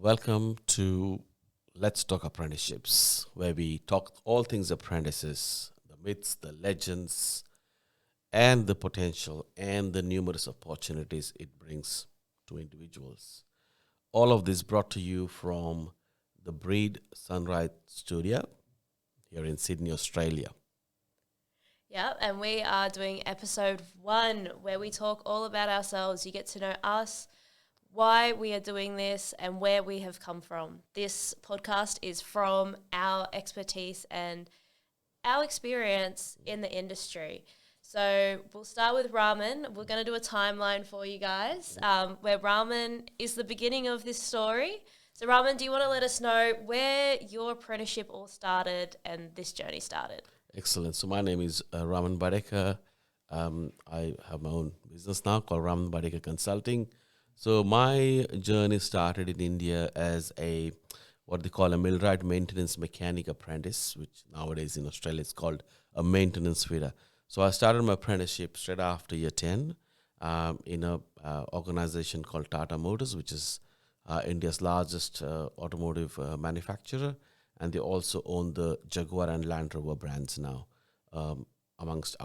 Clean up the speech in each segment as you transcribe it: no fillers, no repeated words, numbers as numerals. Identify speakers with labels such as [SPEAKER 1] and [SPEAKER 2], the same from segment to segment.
[SPEAKER 1] Welcome to Let's Talk Apprenticeships, where we talk all things apprentices, the myths, the legends, and the potential and the numerous opportunities it brings to individuals. All of this brought to you from the Breed Sunrise Studio here in Sydney, Australia.
[SPEAKER 2] Yeah, and we are doing episode 1 where we talk all about ourselves. You get to know us, why we are doing this, and where we have come from. This podcast is from our expertise and our experience in the industry. So we'll start with Raman. We're going to do a timeline for you guys where Raman is the beginning of this story. So Raman, do you want to let us know where your apprenticeship all started and this journey started?
[SPEAKER 1] Excellent. So my name is Raman Badekar. I have my own business now called Raman Badekar Consulting. So my journey started in India as a what they call a millwright maintenance mechanic apprentice, which nowadays in Australia is called a maintenance fitter. So I started my apprenticeship straight after year 10 in a organization called Tata Motors, which is India's largest automotive manufacturer. And they also own the Jaguar and Land Rover brands now, amongst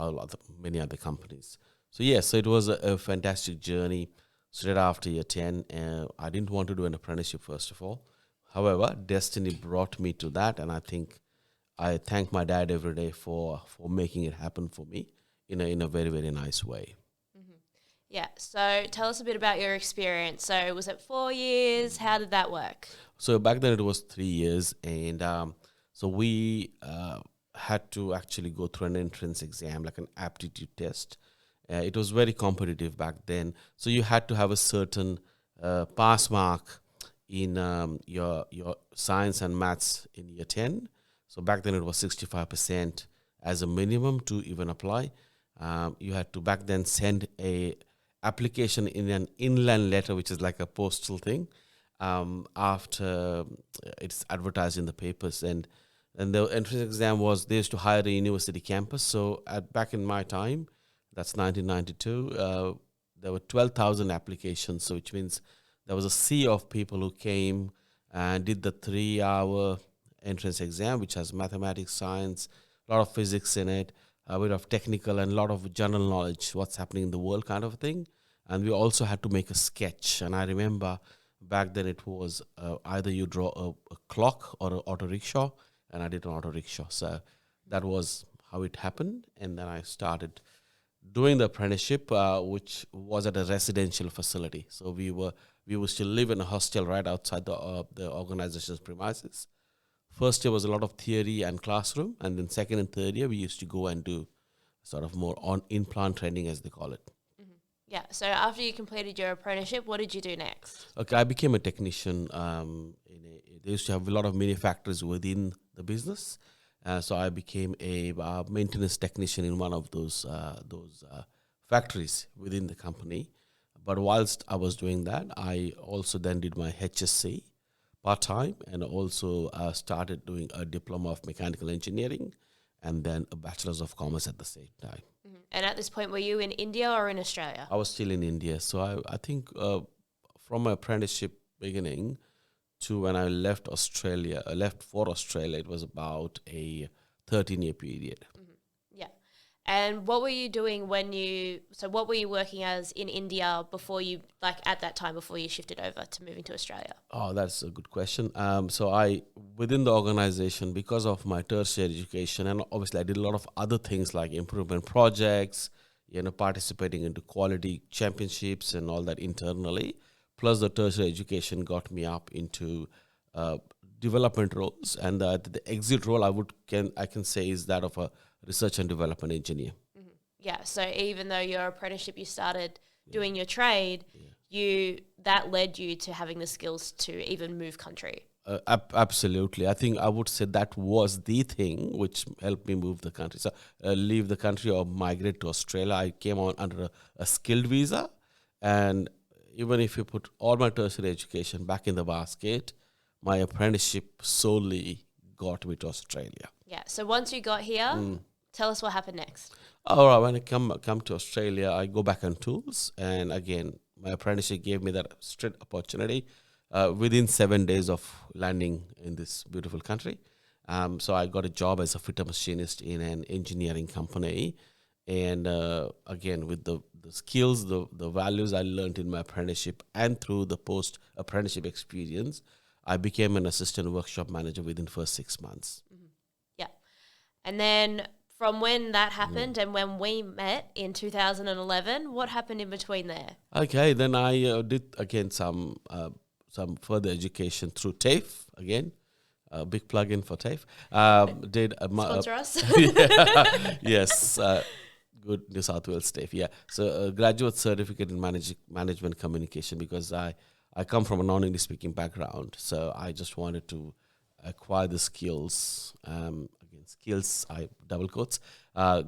[SPEAKER 1] many other companies. So yes, so it was a fantastic journey. Straight after year 10, I didn't want to do an apprenticeship first of all. However, destiny brought me to that, and I think I thank my dad every day for making it happen for me in a very, very nice way.
[SPEAKER 2] Yeah, so tell us a bit about your experience. So was it 4 years? How did that work?
[SPEAKER 1] So back then it was 3 years, and so we had to actually go through an entrance exam, like an aptitude test. It was very competitive back then, so you had to have a certain pass mark in your science and maths in year 10. So back then it was 65% as a minimum to even apply. You had to back then send a application in an inland letter, which is like a postal thing, after it's advertised in the papers. And the entrance exam was, they used to hire a university campus. So back in my time, that's 1992, there were 12,000 applications. So which means there was a sea of people who came and did the 3-hour entrance exam, which has mathematics, science, a lot of physics in it, a bit of technical and a lot of general knowledge, what's happening in the world kind of thing. And we also had to make a sketch. And I remember back then it was either you draw a clock or an auto rickshaw, and I did an auto rickshaw. So that was how it happened. And then I started doing the apprenticeship, which was at a residential facility. So we would still live in a hostel right outside the organization's premises. First year was a lot of theory and classroom, and then second and third year we used to go and do sort of more on in-plant training, as they call it.
[SPEAKER 2] Yeah, so after you completed your apprenticeship, what did you do next?
[SPEAKER 1] Okay, I became a technician. They used to have a lot of mini factories within the business, so I became a maintenance technician in one of those factories within the company. But whilst I was doing that, I also then did my HSC part-time, and also started doing a diploma of mechanical engineering and then a bachelor's of commerce at the same time.
[SPEAKER 2] And at this point, were you in India or in Australia?
[SPEAKER 1] I was still in India. So I think from my apprenticeship beginning to when I left Australia, left for Australia, it was about a 13-year period.
[SPEAKER 2] Yeah. And what were you doing what were you working as in India before you, like at that time, before you shifted over to moving to Australia?
[SPEAKER 1] Oh, that's a good question. So I, within the organization, because of my tertiary education, and obviously I did a lot of other things like improvement projects, participating into quality championships and all that internally. Plus the tertiary education got me up into development roles, and the exit role I can say is that of a research and development engineer.
[SPEAKER 2] Yeah, so even though your apprenticeship, you started doing your trade, that led you to having the skills to even move country.
[SPEAKER 1] Absolutely. I think I would say that was the thing which helped me move the country. So leave the country or migrate to Australia. I came on under a skilled visa, and even if you put all my tertiary education back in the basket, my apprenticeship solely got me to Australia.
[SPEAKER 2] Yeah, so once you got here, tell us what happened next.
[SPEAKER 1] All right, when I come to Australia, I go back on tools, and again, my apprenticeship gave me that straight opportunity. within 7 days of landing in this beautiful country. So I got a job as a fitter machinist in an engineering company. And again, with the skills, the values I learned in my apprenticeship and through the post apprenticeship experience, I became an assistant workshop manager within first 6 months.
[SPEAKER 2] Yeah. And then from when that happened and when we met in 2011, what happened in between there?
[SPEAKER 1] Okay, then I did again some further education through TAFE again. Big plug-in for TAFE. Did
[SPEAKER 2] Sponsor us.
[SPEAKER 1] yes, good New South Wales TAFE. Yeah, so a graduate certificate in management communication, because I come from a non-English speaking background, so I just wanted to acquire the skills. Again, skills, I double quotes,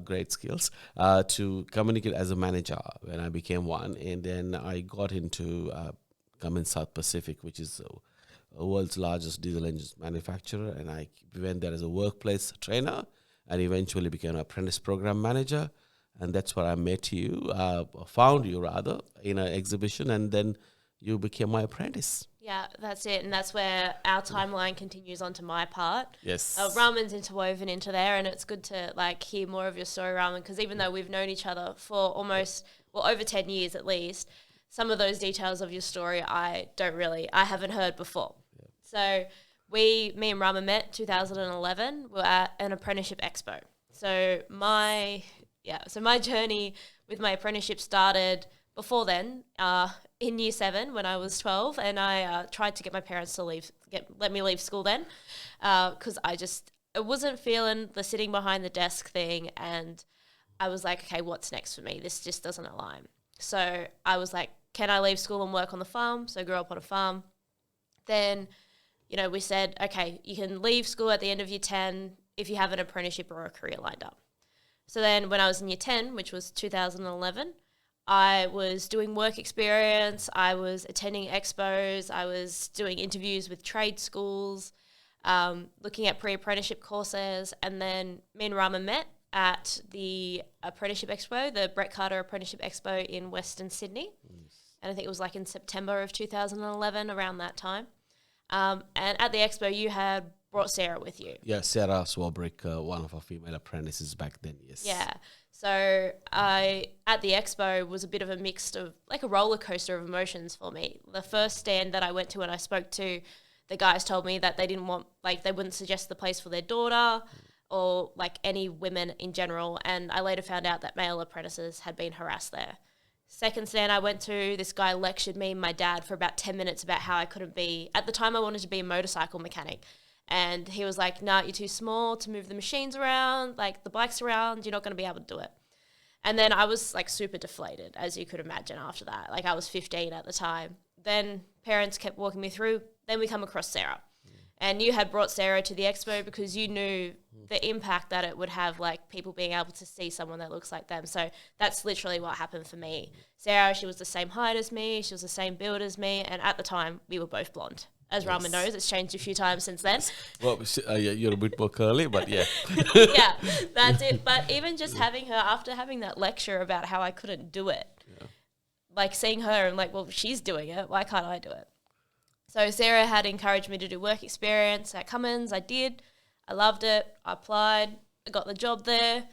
[SPEAKER 1] great skills to communicate as a manager when I became one, and then I got into Cummins South Pacific, which is world's largest diesel engine manufacturer, and I went there as a workplace trainer and eventually became an apprentice program manager. And that's where I met you, found you rather, in an exhibition, and then you became my apprentice.
[SPEAKER 2] Yeah, that's it. And that's where our timeline continues onto my part.
[SPEAKER 1] Yes.
[SPEAKER 2] Raman's interwoven into there, and it's good to hear more of your story, Raman, because even though we've known each other for over 10 years at least, some of those details of your story I haven't heard before. Yeah. So me and Raman met 2011. We're at an apprenticeship expo. So my journey with my apprenticeship started before then, in year 7 when I was 12, and I tried to get my parents to let me leave school then, because I wasn't feeling the sitting behind the desk thing, and I was like, okay, what's next for me? This just doesn't align. So I was like, can I leave school and work on the farm? So I grew up on a farm. Then, we said, okay, you can leave school at the end of year 10 if you have an apprenticeship or a career lined up. So then when I was in year 10, which was 2011, I was doing work experience, I was attending expos, I was doing interviews with trade schools, looking at pre-apprenticeship courses, and then me and Raman met at the Apprenticeship Expo, the Brett Carter Apprenticeship Expo in Western Sydney. Yes. And I think it was in September of 2011, around that time. And at the expo, you had brought Sarah with you.
[SPEAKER 1] Yeah, Sarah Swabrick, one of our female apprentices back then, yes.
[SPEAKER 2] Yeah. So at the expo was a bit of a mix of a roller coaster of emotions for me. The first stand that I went to and I spoke to, the guys told me that they didn't want, they wouldn't suggest the place for their daughter or any women in general. And I later found out that male apprentices had been harassed there. Second stand I went to, this guy lectured me and my dad for about 10 minutes about how I couldn't be, at the time I wanted to be a motorcycle mechanic. And he was like, nah, you're too small to move the machines around, the bikes around, you're not going to be able to do it. And then I was super deflated, as you could imagine after that. I was 15 at the time. Then parents kept walking me through. Then we come across Sarah. And you had brought Sarah to the expo because you knew the impact that it would have, people being able to see someone that looks like them. So that's literally what happened for me. Sarah, she was the same height as me. She was the same build as me. And at the time, we were both blonde. As yes. Raman knows, it's changed a few times since then.
[SPEAKER 1] Well, you're a bit more curly, but yeah.
[SPEAKER 2] Yeah, that's it. But even just having her, after having that lecture about how I couldn't do it, seeing her and well, she's doing it, why can't I do it? So Sarah had encouraged me to do work experience at Cummins. I did. I loved it. I applied. I got the job there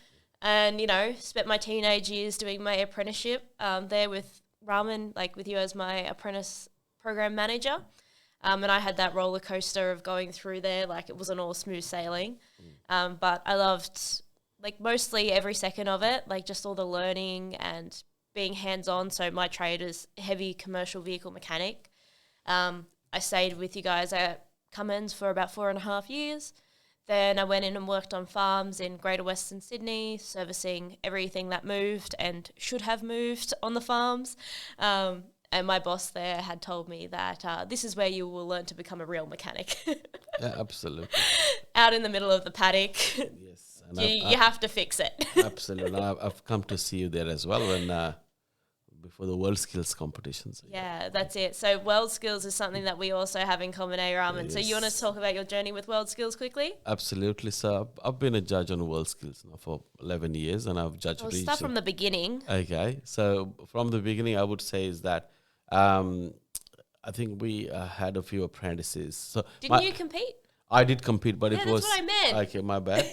[SPEAKER 2] and, spent my teenage years doing my apprenticeship there with Raman, with you as my apprentice program manager. And I had that roller coaster of going through there. It wasn't all smooth sailing. But I loved, mostly every second of it, just all the learning and being hands-on. So my trade is heavy commercial vehicle mechanic. I stayed with you guys at Cummins for about 4.5 years. Then I went in and worked on farms in Greater Western Sydney, servicing everything that moved and should have moved on the farms. And my boss there had told me that this is where you will learn to become a real mechanic.
[SPEAKER 1] Yeah, absolutely.
[SPEAKER 2] Out in the middle of the paddock.
[SPEAKER 1] Yes. And
[SPEAKER 2] you have to fix it.
[SPEAKER 1] Absolutely. I've come to see you there as well when before the WorldSkills competitions.
[SPEAKER 2] Yeah, that's it. So WorldSkills is something that we also have in common, Raman. Yes. So you want to talk about your journey with WorldSkills quickly?
[SPEAKER 1] Absolutely. So I've been a judge on WorldSkills now for 11 years and I've judged region.
[SPEAKER 2] Start from the beginning.
[SPEAKER 1] Okay. So from the beginning, I would say is that I think we had a few apprentices. So
[SPEAKER 2] Didn't you compete?
[SPEAKER 1] I did compete, but
[SPEAKER 2] Yeah,
[SPEAKER 1] it
[SPEAKER 2] that's
[SPEAKER 1] was
[SPEAKER 2] what I meant.
[SPEAKER 1] okay. My bad.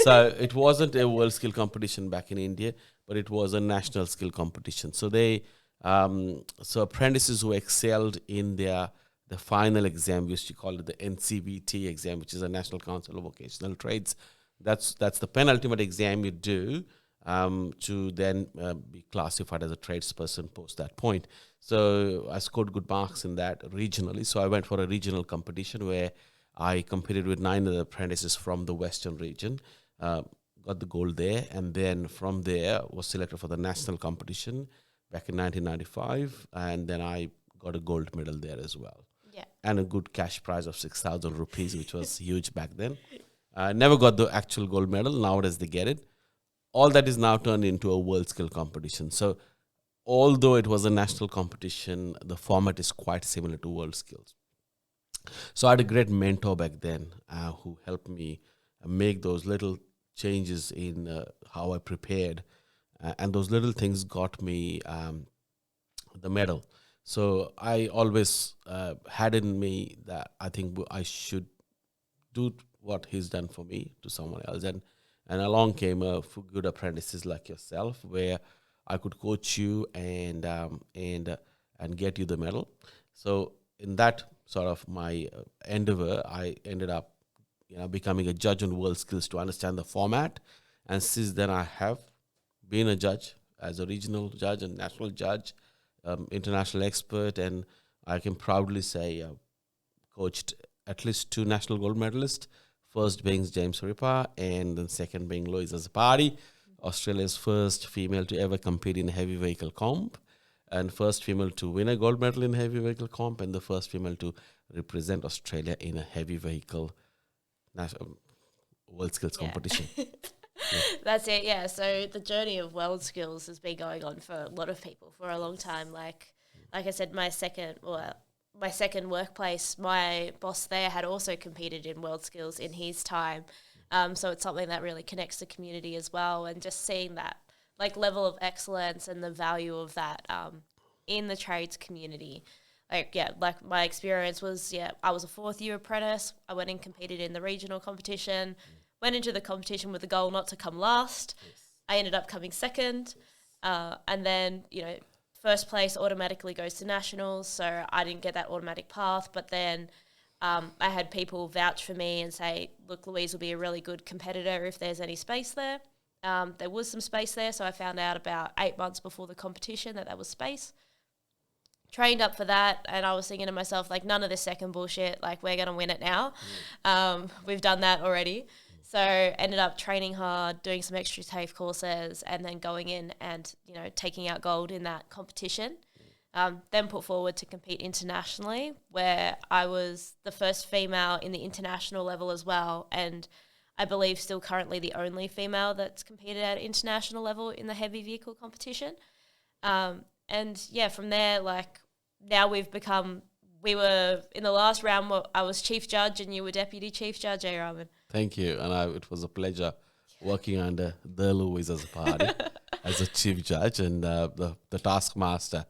[SPEAKER 1] So it wasn't a world skill competition back in India, but it was a national skill competition. So so apprentices who excelled in the final exam, we used to call it the NCVT exam, which is a National Council of Vocational Trades. That's the penultimate exam you do to then be classified as a tradesperson post that point. So I scored good marks in that regionally. So I went for a regional competition where I competed with 9 other apprentices from the Western region, uh, got the gold there, and then from there was selected for the national competition back in 1995, and then I got a gold medal there as well,
[SPEAKER 2] Yeah.
[SPEAKER 1] and a good cash prize of 6,000 rupees, which was huge back then. Never got the actual gold medal. Nowadays they get it. All that is now turned into a world skill competition. So although it was a national competition, the format is quite similar to world skills. So I had a great mentor back then who helped me make those little changes in how I prepared, and those little things got me the medal. So I always had in me that I think I should do what he's done for me to someone else, and along came a few good apprentices like yourself, where I could coach you and get you the medal. So in that sort of my endeavor, I ended up becoming a judge on world skills to understand the format, and since then I have been a judge as a regional judge and national judge, international expert, and I can proudly say coached at least 2 national gold medalists. First being James Ripa, and then second being Louise Azzopardi, Australia's first female to ever compete in heavy vehicle comp, and first female to win a gold medal in heavy vehicle comp, and the first female to represent Australia in a heavy vehicle national world skills
[SPEAKER 2] Yeah.
[SPEAKER 1] competition. Yeah.
[SPEAKER 2] That's it, yeah. So the journey of WorldSkills has been going on for a lot of people for a long time. Like I said, my second workplace, my boss there had also competed in WorldSkills in his time. So it's something that really connects the community as well, and just seeing that like level of excellence and the value of that in the trades community. Like my experience was, I was a 4th-year apprentice. I went and competed in the regional competition, went into the competition with the goal not to come last.
[SPEAKER 1] Yes.
[SPEAKER 2] I ended up coming second. And then, first place automatically goes to nationals. So I didn't get that automatic path. But then I had people vouch for me and say, look, Louise will be a really good competitor if there's any space there. There was some space there. So I found out about 8 months before the competition that there was space. Trained up for that, and I was thinking to myself, like, none of this second bullshit, like, we're going to win it now. We've done that already. So ended up training hard, doing some extra TAFE courses, and then going in and, taking out gold in that competition. Then put forward to compete internationally, where I was the first female in the international level as well, and I believe still currently the only female that's competed at international level in the heavy vehicle competition. And yeah, from there, like, now we were in the last round, I was chief judge and you were deputy chief judge, Raman.
[SPEAKER 1] Thank you, and it was a pleasure working under the Louise Azzopardi as a chief judge and the taskmaster.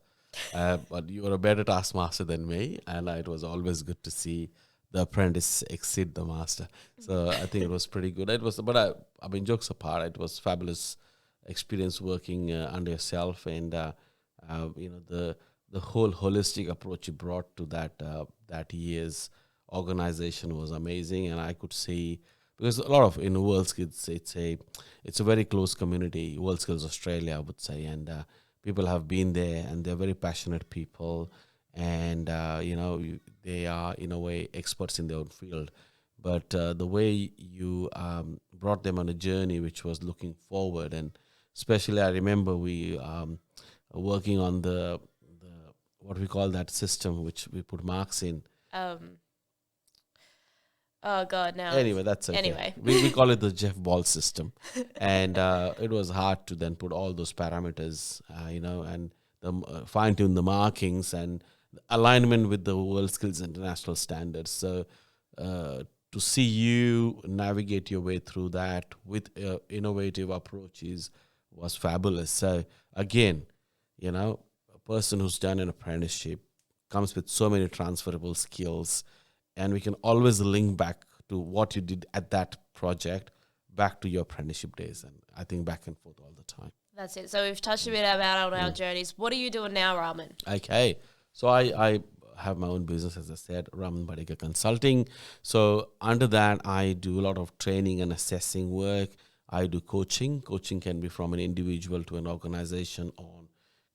[SPEAKER 1] But you were a better taskmaster than me, and it was always good to see the apprentice exceed the master. So I think it was pretty good. I mean, jokes apart, it was fabulous experience working under yourself, and the whole holistic approach you brought to that year's organization was amazing, and I could see, because a lot of in WorldSkills, it's a very close community. WorldSkills Australia, I would say, and people have been there, and they're very passionate people, and they are in a way experts in their own field. But the way you brought them on a journey which was looking forward, and especially I remember we working on the what we call that system which we put marks in.
[SPEAKER 2] Oh God, now.
[SPEAKER 1] Anyway, that's okay.
[SPEAKER 2] Anyway,
[SPEAKER 1] we call it the Jeff Ball system, and it was hard to then put all those parameters, and fine tune the markings and alignment with the WorldSkills international standards. So to see you navigate your way through that with innovative approaches was fabulous. So again, a person who's done an apprenticeship comes with so many transferable skills, and we can always link back to what you did at that project back to your apprenticeship days, and I think back and forth all the time.
[SPEAKER 2] That's it. So we've touched a bit about our journeys. What are you doing now, Raman?
[SPEAKER 1] Okay, so I have my own business, as I said, Raman Badekar Consulting. So under that, I do a lot of training and assessing work. I do coaching. Coaching can be from an individual to an organization on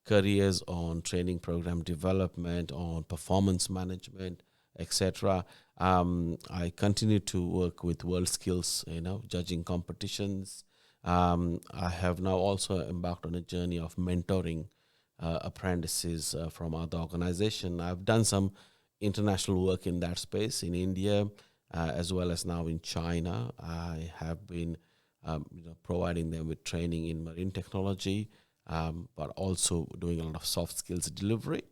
[SPEAKER 1] careers, on training program development, on performance management, etc. I continue to work with WorldSkills, judging competitions. I have now also embarked on a journey of mentoring apprentices from other organization. I've done some international work in that space in India, as well as now in China. I have been providing them with training in marine technology, but also doing a lot of soft skills delivery,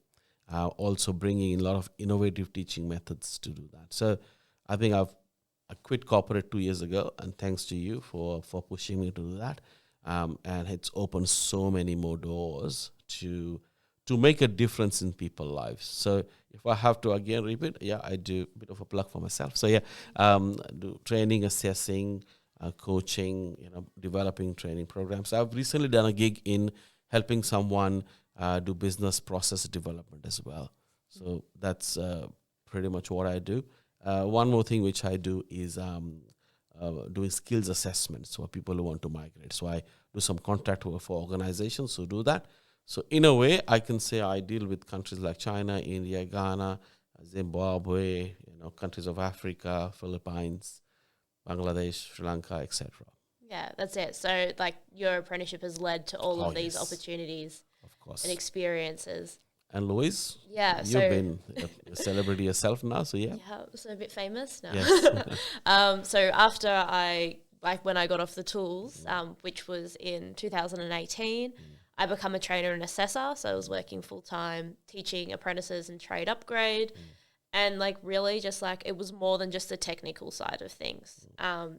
[SPEAKER 1] also bringing in a lot of innovative teaching methods to do that. So I think I quit corporate 2 years ago, and thanks to you for pushing me to do that. And it's opened so many more doors to make a difference in people's lives. So if I have to again repeat, I do a bit of a plug for myself. So do training, assessing, coaching, developing training programs. I've recently done a gig in helping someone do business process development as well. So that's pretty much what I do. One more thing which I do is doing skills assessments for people who want to migrate. So I do some contract work for organizations who do that. So in a way, I can say I deal with countries like China, India, Ghana, Zimbabwe, countries of Africa, Philippines, Bangladesh, Sri Lanka, etc.
[SPEAKER 2] Yeah, that's it. So like your apprenticeship has led to all of these opportunities,
[SPEAKER 1] of course,
[SPEAKER 2] and experiences.
[SPEAKER 1] And Louise,
[SPEAKER 2] you've
[SPEAKER 1] been a celebrity yourself now, so yeah,
[SPEAKER 2] so a bit famous now.
[SPEAKER 1] Yes.
[SPEAKER 2] So after when I got off the tools, which was in 2018, I become a trainer and assessor. So I was working full time teaching apprentices and trade upgrade. And really just it was more than just the technical side of things.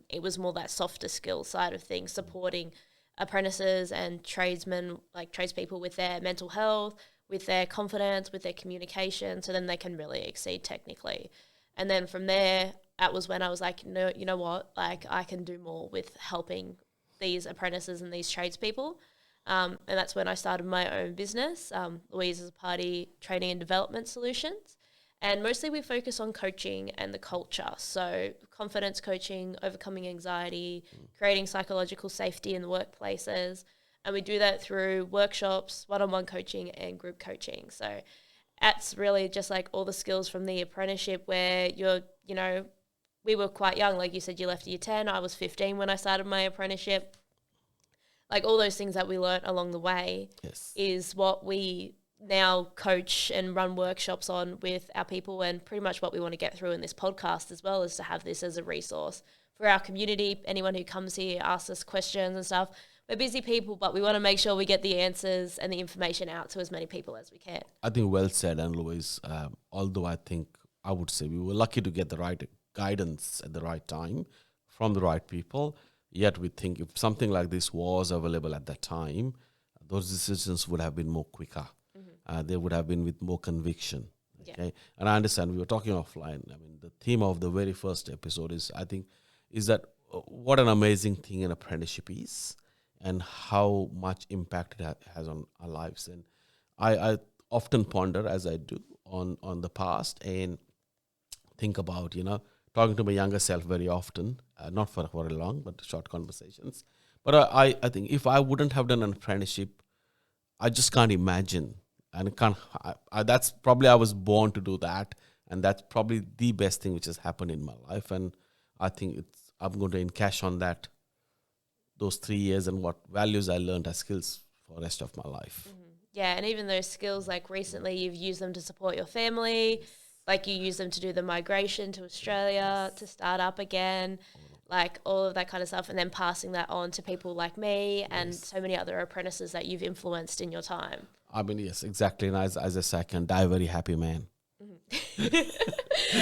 [SPEAKER 2] It was more that softer skill side of things, supporting apprentices and tradesmen, tradespeople with their mental health, with their confidence, with their communication, so then they can really exceed technically. And then from there, that was when I was like, no, you know what, I can do more with helping these apprentices and these tradespeople. And that's when I started my own business, Louise Azzopardi Training and Development Solutions. And mostly we focus on coaching and the culture. So confidence coaching, overcoming anxiety, creating psychological safety in the workplaces. And we do that through workshops, one-on-one coaching and group coaching. So that's really just all the skills from the apprenticeship where we were quite young. Like you said, you left year 10. I was 15 when I started my apprenticeship. All those things that we learnt along the way is what we now coach and run workshops on with our people, and pretty much what we want to get through in this podcast as well is to have this as a resource for our community. Anyone who comes here, asks us questions and stuff. We're busy people, but we want to make sure we get the answers and the information out to as many people as we can.
[SPEAKER 1] I think well said, and Louise, although I would say we were lucky to get the right guidance at the right time from the right people, yet we think if something like this was available at that time, those decisions would have been more quicker. They would have been with more conviction. Okay? Yeah. And I understand we were talking offline. I mean, the theme of the very first episode is that what an amazing thing an apprenticeship is and how much impact it has on our lives. And I often ponder, as I do, on the past and think about, talking to my younger self very often, not for very long, but short conversations. But I think if I wouldn't have done an apprenticeship, I just can't imagine. And that's probably I was born to do that. And that's probably the best thing which has happened in my life. And I think I'm going to encash on that, those 3 years and what values I learned as skills for the rest of my life.
[SPEAKER 2] Mm-hmm. Yeah, and even those skills, recently you've used them to support your family, you use them to do the migration to Australia, to start up again, all of that kind of stuff, and then passing that on to people like me and so many other apprentices that you've influenced in your time.
[SPEAKER 1] I mean, yes, exactly. And as I say, I can die a very happy man.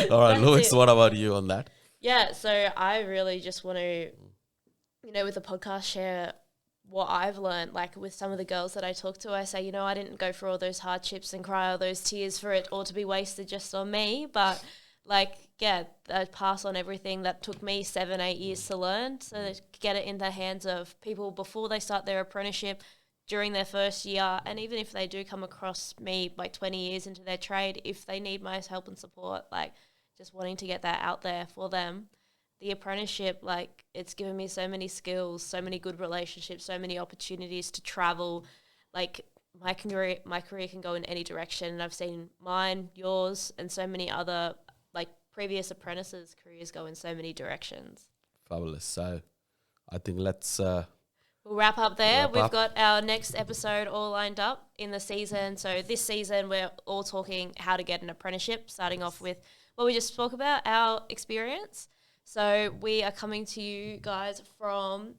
[SPEAKER 1] All right, Louise, what about you on that?
[SPEAKER 2] Yeah, so I really just want to, with the podcast, share what I've learned, like with some of the girls that I talk to, I say, you know, I didn't go through all those hardships and cry all those tears for it all to be wasted just on me. But like, yeah, I pass on everything that took me 7-8 years to learn, so that get it in the hands of people before they start their apprenticeship, during their first year, and even if they do come across me like 20 years into their trade, if they need my help and support, like just wanting to get that out there for them. The apprenticeship, like, it's given me so many skills, so many good relationships, so many opportunities to travel. Like, my career can go in any direction, and I've seen mine, yours, and so many other like previous apprentices' careers go in so many directions.
[SPEAKER 1] Fabulous. So I think let's
[SPEAKER 2] we'll wrap up there. We've
[SPEAKER 1] up.
[SPEAKER 2] got our next episode all lined up in the season. So this season we're all talking how to get an apprenticeship, starting off with what we just spoke about, our experience. So we are coming to you guys from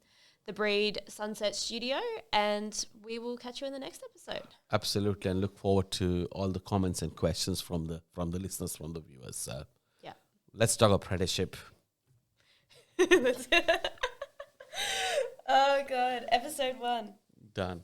[SPEAKER 2] the Breed Sunset Studio, and we will catch you in the next episode.
[SPEAKER 1] Absolutely, and look forward to all the comments and questions from the listeners, from the viewers. So
[SPEAKER 2] Yeah.
[SPEAKER 1] let's talk apprenticeship.
[SPEAKER 2] Oh God, episode 1.
[SPEAKER 1] Done.